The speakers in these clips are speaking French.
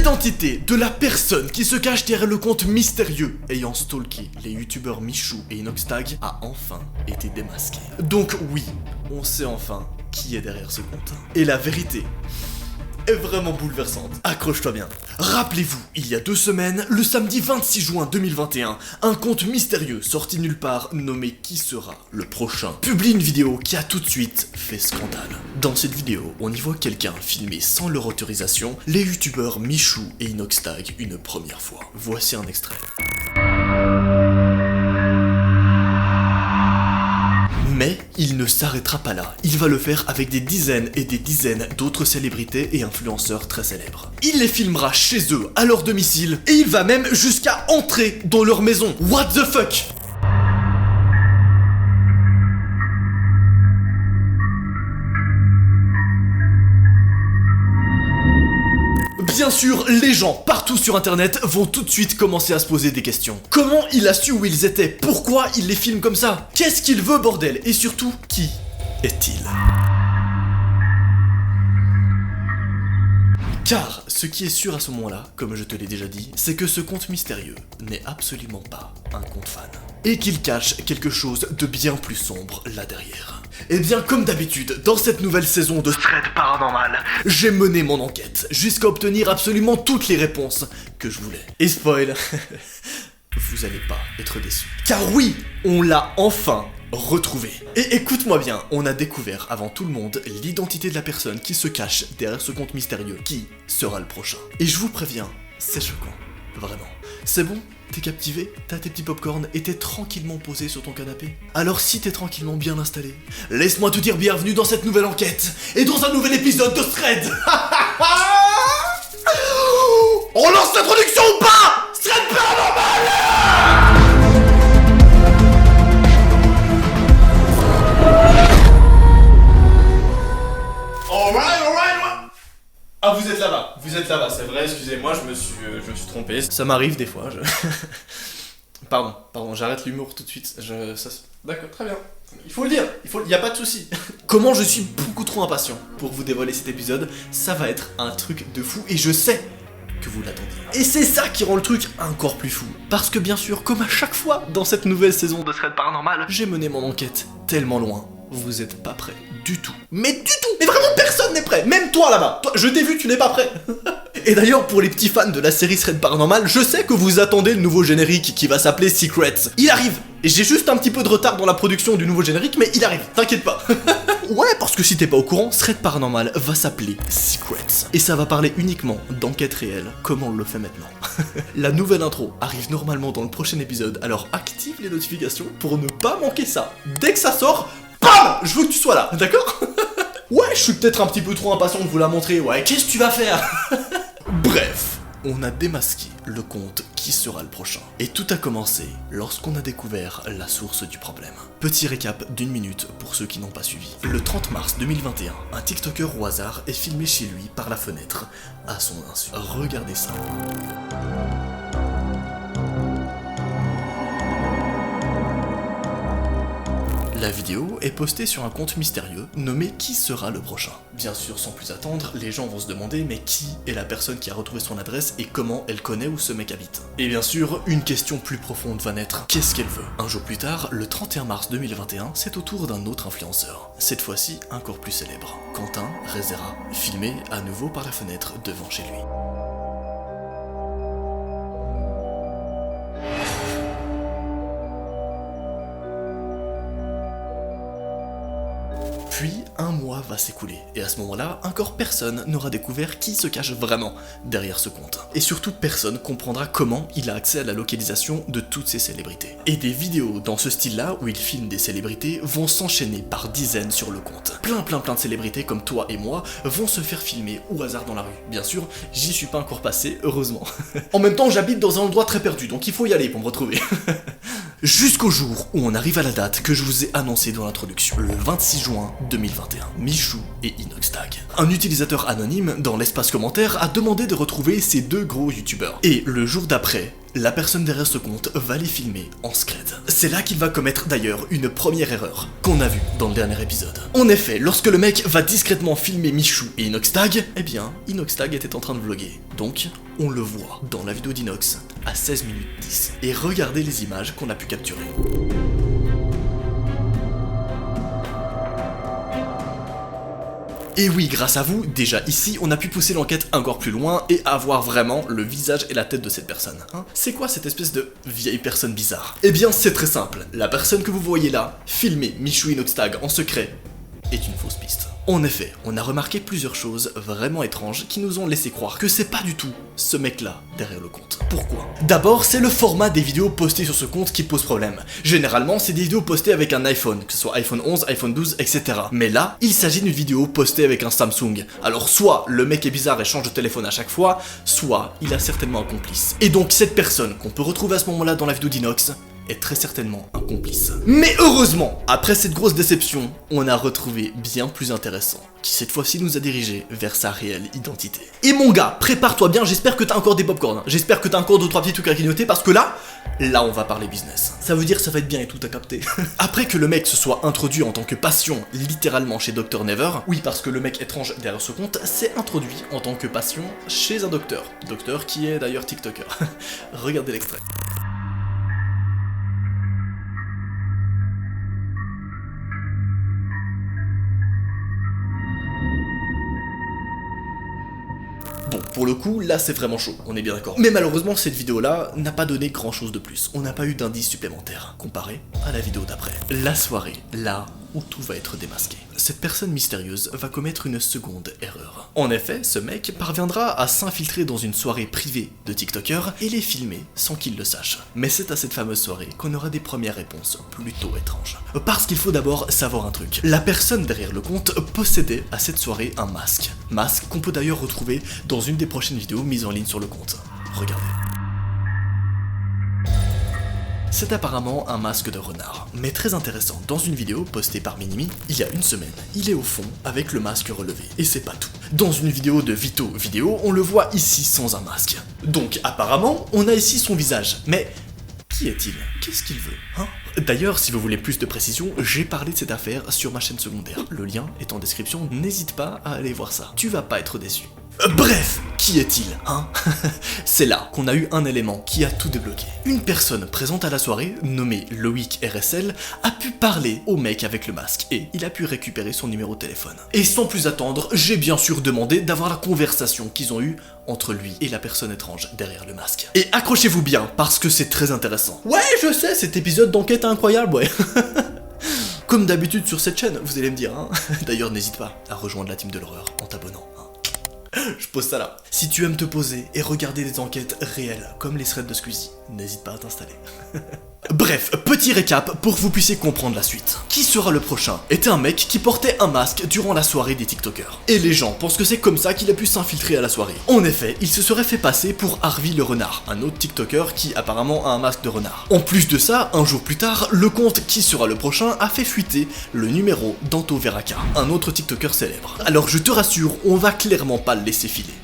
L'identité de la personne qui se cache derrière le compte mystérieux ayant stalké les youtubeurs Michou et Inoxtag a enfin été démasquée. Donc oui, on sait enfin qui est derrière ce compte. Et la vérité est vraiment bouleversante. Accroche-toi bien. Rappelez-vous, il y a 2 semaines, le samedi 26 juin 2021, un compte mystérieux sorti nulle part nommé Qui sera le prochain publie une vidéo qui a tout de suite fait scandale. Dans cette vidéo, on y voit quelqu'un filmer sans leur autorisation les youtubeurs Michou et Inoxtag une première fois. Voici un extrait. Mais il ne s'arrêtera pas là, il va le faire avec des dizaines et des dizaines d'autres célébrités et influenceurs très célèbres. Il les filmera chez eux, à leur domicile, et il va même jusqu'à entrer dans leur maison. What the fuck? Bien sûr, les gens partout sur internet vont tout de suite commencer à se poser des questions. Comment il a su où ils étaient? Pourquoi il les filme comme ça? Qu'est-ce qu'il veut, bordel? Et surtout, qui est-il? Car ce qui est sûr à ce moment-là, comme je te l'ai déjà dit, c'est que ce compte mystérieux n'est absolument pas un compte fan. Et qu'il cache quelque chose de bien plus sombre là derrière. Et bien comme d'habitude, dans cette nouvelle saison de Thread Paranormal, j'ai mené mon enquête jusqu'à obtenir absolument toutes les réponses que je voulais. Et spoil, vous allez pas être déçus. Car oui, on l'a enfin retrouvé. Et écoute-moi bien, on a découvert avant tout le monde l'identité de la personne qui se cache derrière ce compte mystérieux. Qui sera le prochain? Et je vous préviens, c'est choquant. Vraiment. C'est bon? T'es captivé? T'as tes petits popcorn et t'es tranquillement posé sur ton canapé? Alors si t'es tranquillement bien installé, laisse-moi te dire bienvenue dans cette nouvelle enquête et dans un nouvel épisode de Thread. On lance l'introduction ou pas? Thread Paranormal! Ah, vous êtes là-bas, c'est vrai, excusez-moi, je me suis trompé. Ça m'arrive des fois, Pardon, j'arrête l'humour tout de suite, D'accord, très bien. Il faut le dire, y a pas de souci. Comment je suis beaucoup trop impatient pour vous dévoiler cet épisode, ça va être un truc de fou et je sais que vous l'attendiez. Et c'est ça qui rend le truc encore plus fou. Parce que bien sûr, comme à chaque fois dans cette nouvelle saison de Thread Paranormal, j'ai mené mon enquête tellement loin. Vous êtes pas prêts du tout. Mais du tout! Mais vraiment personne n'est prêt! Même toi là-bas! Toi, je t'ai vu, tu n'es pas prêt! Et d'ailleurs, pour les petits fans de la série Thread Paranormal, je sais que vous attendez le nouveau générique qui va s'appeler Secrets. Il arrive! Et j'ai juste un petit peu de retard dans la production du nouveau générique, mais il arrive, t'inquiète pas. Ouais, parce que si t'es pas au courant, Thread Paranormal va s'appeler Secrets. Et ça va parler uniquement d'enquête réelle, comme on le fait maintenant. La nouvelle intro arrive normalement dans le prochain épisode, alors active les notifications pour ne pas manquer ça. Dès que ça sort, BAM! Je veux que tu sois là, d'accord? Ouais, je suis peut-être un petit peu trop impatient de vous la montrer, ouais, qu'est-ce que tu vas faire? Bref, on a démasqué le compte Qui sera le prochain. Et tout a commencé lorsqu'on a découvert la source du problème. Petit récap d'1 minute pour ceux qui n'ont pas suivi. Le 30 mars 2021, un TikToker au hasard est filmé chez lui par la fenêtre, à son insu. Regardez ça. La vidéo est postée sur un compte mystérieux nommé Qui sera le prochain. Bien sûr, sans plus attendre, les gens vont se demander mais qui est la personne qui a retrouvé son adresse et comment elle connaît où ce mec habite. Et bien sûr, une question plus profonde va naître. Qu'est-ce qu'elle veut? Un jour plus tard, le 31 mars 2021, c'est au tour d'un autre influenceur. Cette fois-ci, encore plus célèbre. Quentin Rezera, filmé à nouveau par la fenêtre devant chez lui. Puis, un mois va s'écouler, et à ce moment-là, encore personne n'aura découvert qui se cache vraiment derrière ce compte. Et surtout, personne comprendra comment il a accès à la localisation de toutes ces célébrités. Et des vidéos dans ce style-là, où il filme des célébrités, vont s'enchaîner par dizaines sur le compte. Plein de célébrités comme toi et moi vont se faire filmer au hasard dans la rue. Bien sûr, j'y suis pas encore passé, heureusement. En même temps, j'habite dans un endroit très perdu, donc il faut y aller pour me retrouver. Jusqu'au jour où on arrive à la date que je vous ai annoncée dans l'introduction, le 26 juin 2021, Michou et Inoxtag. Un utilisateur anonyme dans l'espace commentaire a demandé de retrouver ces deux gros youtubeurs. Et le jour d'après, la personne derrière ce compte va les filmer en scred. C'est là qu'il va commettre d'ailleurs une première erreur qu'on a vue dans le dernier épisode. En effet, lorsque le mec va discrètement filmer Michou et Inoxtag, eh bien, Inoxtag était en train de vlogger. Donc, on le voit dans la vidéo d'Inox à 16 minutes 10. Et regardez les images qu'on a pu capturer. Et oui, grâce à vous, déjà ici, on a pu pousser l'enquête encore plus loin et avoir vraiment le visage et la tête de cette personne. C'est quoi cette espèce de vieille personne bizarre? Eh bien, c'est très simple. La personne que vous voyez là, filmer Michou Inoxtag en secret, est une fausse piste. En effet, on a remarqué plusieurs choses vraiment étranges qui nous ont laissé croire que c'est pas du tout ce mec-là derrière le compte. Pourquoi? D'abord, c'est le format des vidéos postées sur ce compte qui pose problème. Généralement, c'est des vidéos postées avec un iPhone, que ce soit iPhone 11, iPhone 12, etc. Mais là, il s'agit d'une vidéo postée avec un Samsung. Alors soit le mec est bizarre et change de téléphone à chaque fois, soit il a certainement un complice. Et donc cette personne qu'on peut retrouver à ce moment-là dans la vidéo d'Inox est très certainement un complice. Mais heureusement, après cette grosse déception, on a retrouvé bien plus intéressant, qui cette fois-ci nous a dirigé vers sa réelle identité. Et mon gars, prépare-toi bien, j'espère que t'as encore des popcorn, j'espère que t'as encore 2-3 petits trucs à grignoter, parce que là on va parler business. Ça veut dire que ça va être bien et tout à capter. Après que le mec se soit introduit en tant que passion, littéralement chez Dr Never, oui parce que le mec étrange derrière ce compte s'est introduit en tant que passion chez un docteur. Docteur qui est d'ailleurs TikToker. Regardez l'extrait. Bon, pour le coup, là c'est vraiment chaud, on est bien d'accord. Mais malheureusement, cette vidéo-là n'a pas donné grand-chose de plus. On n'a pas eu d'indice supplémentaire, comparé à la vidéo d'après. La soirée, là où tout va être démasqué. Cette personne mystérieuse va commettre une seconde erreur. En effet, ce mec parviendra à s'infiltrer dans une soirée privée de TikTokers et les filmer sans qu'il le sache. Mais c'est à cette fameuse soirée qu'on aura des premières réponses plutôt étranges. Parce qu'il faut d'abord savoir un truc. La personne derrière le compte possédait à cette soirée un masque. Masque qu'on peut d'ailleurs retrouver dans une des prochaines vidéos mises en ligne sur le compte. Regardez. C'est apparemment un masque de renard, mais très intéressant. Dans une vidéo postée par Minimi, il y a une semaine, il est au fond avec le masque relevé. Et c'est pas tout. Dans une vidéo de Vito Vidéo, on le voit ici sans un masque. Donc apparemment, on a ici son visage. Mais qui est-il? Qu'est-ce qu'il veut, hein? D'ailleurs, si vous voulez plus de précision, j'ai parlé de cette affaire sur ma chaîne secondaire. Le lien est en description, n'hésite pas à aller voir ça. Tu vas pas être déçu. Bref, qui est-il, hein? C'est là qu'on a eu un élément qui a tout débloqué. Une personne présente à la soirée, nommée Loïc RSL, a pu parler au mec avec le masque et il a pu récupérer son numéro de téléphone. Et sans plus attendre, j'ai bien sûr demandé d'avoir la conversation qu'ils ont eue entre lui et la personne étrange derrière le masque. Et accrochez-vous bien, parce que c'est très intéressant. Ouais, je sais, cet épisode d'enquête est incroyable, ouais. Comme d'habitude sur cette chaîne, vous allez me dire, hein. D'ailleurs, n'hésite pas à rejoindre la team de l'horreur en t'abonnant. Je pose ça là. Si tu aimes te poser et regarder des enquêtes réelles, comme les threads de Squeezie, n'hésite pas à t'installer. Bref, petit récap pour que vous puissiez comprendre la suite. Qui sera le prochain était un mec qui portait un masque durant la soirée des TikTokers. Et les gens pensent que c'est comme ça qu'il a pu s'infiltrer à la soirée. En effet, il se serait fait passer pour Harvey le renard, un autre TikToker qui apparemment a un masque de renard. En plus de ça, un jour plus tard, le compte Qui sera le prochain a fait fuiter le numéro d'Anto Veraka, un autre TikToker célèbre. Alors je te rassure, on va clairement pas le laisser filer.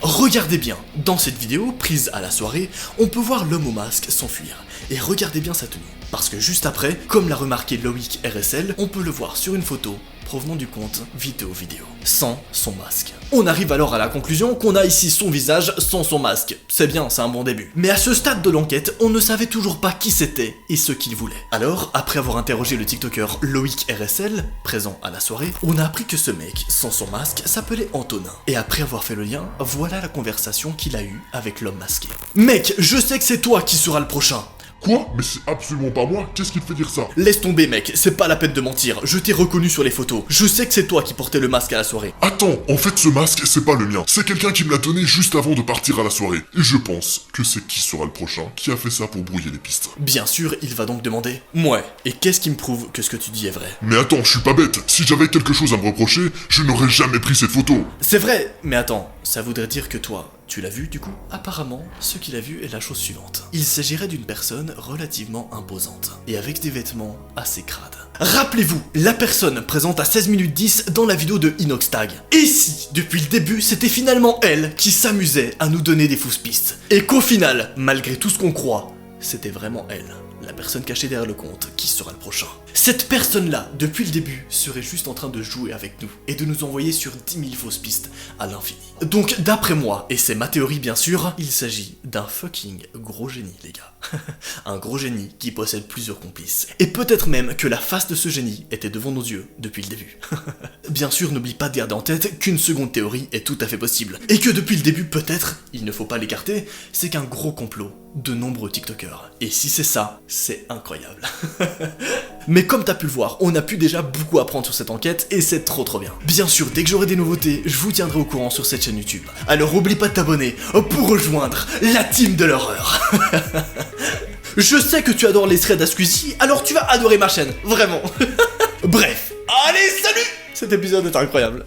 Regardez bien, dans cette vidéo prise à la soirée, on peut voir l'homme au masque s'enfuir. Et regardez bien sa tenue. Parce que juste après, comme l'a remarqué Loïc RSL, on peut le voir sur une photo provenant du compte Vito Vidéo, sans son masque. On arrive alors à la conclusion qu'on a ici son visage sans son masque. C'est bien, c'est un bon début. Mais à ce stade de l'enquête, on ne savait toujours pas qui c'était et ce qu'il voulait. Alors, après avoir interrogé le TikToker Loïc RSL, présent à la soirée, on a appris que ce mec, sans son masque, s'appelait Antonin. Et après avoir fait le lien, voilà la conversation qu'il a eue avec l'homme masqué. Mec, je sais que c'est toi qui seras le prochain. Quoi? Mais c'est absolument pas moi, qu'est-ce qui te fait dire ça? Laisse tomber mec, c'est pas la peine de mentir, je t'ai reconnu sur les photos. Je sais que c'est toi qui portais le masque à la soirée. Attends, en fait ce masque c'est pas le mien, c'est quelqu'un qui me l'a donné juste avant de partir à la soirée. Et je pense que c'est Qui sera le prochain qui a fait ça pour brouiller les pistes. Bien sûr, il va donc demander. Ouais, et qu'est-ce qui me prouve que ce que tu dis est vrai? Mais attends, je suis pas bête, si j'avais quelque chose à me reprocher, je n'aurais jamais pris cette photo. C'est vrai, mais attends, ça voudrait dire que toi, tu l'as vu du coup? Apparemment, ce qu'il a vu est la chose suivante. Il s'agirait d'une personne relativement imposante, et avec des vêtements assez crades. Rappelez-vous, la personne présente à 16 minutes 10 dans la vidéo de Inoxtag. Et si, depuis le début, c'était finalement elle qui s'amusait à nous donner des fausses pistes, et qu'au final, malgré tout ce qu'on croit, c'était vraiment elle, la personne cachée derrière le compte, qui sera le prochain. Cette personne-là, depuis le début, serait juste en train de jouer avec nous et de nous envoyer sur 10 000 fausses pistes à l'infini. Donc d'après moi, et c'est ma théorie bien sûr, il s'agit d'un fucking gros génie les gars. Un gros génie qui possède plusieurs complices. Et peut-être même que la face de ce génie était devant nos yeux depuis le début. Bien sûr, n'oublie pas de garder en tête qu'une seconde théorie est tout à fait possible. Et que depuis le début, peut-être, il ne faut pas l'écarter, c'est qu'un gros complot de nombreux TikTokers. Et si c'est ça, c'est incroyable. Mais comme t'as pu le voir, on a pu déjà beaucoup apprendre sur cette enquête et c'est trop bien. Bien sûr, dès que j'aurai des nouveautés, je vous tiendrai au courant sur cette chaîne YouTube. Alors oublie pas de t'abonner pour rejoindre la team de l'horreur. Je sais que tu adores les threads à Squeezie, alors tu vas adorer ma chaîne, vraiment. Bref, allez, salut! Cet épisode est incroyable.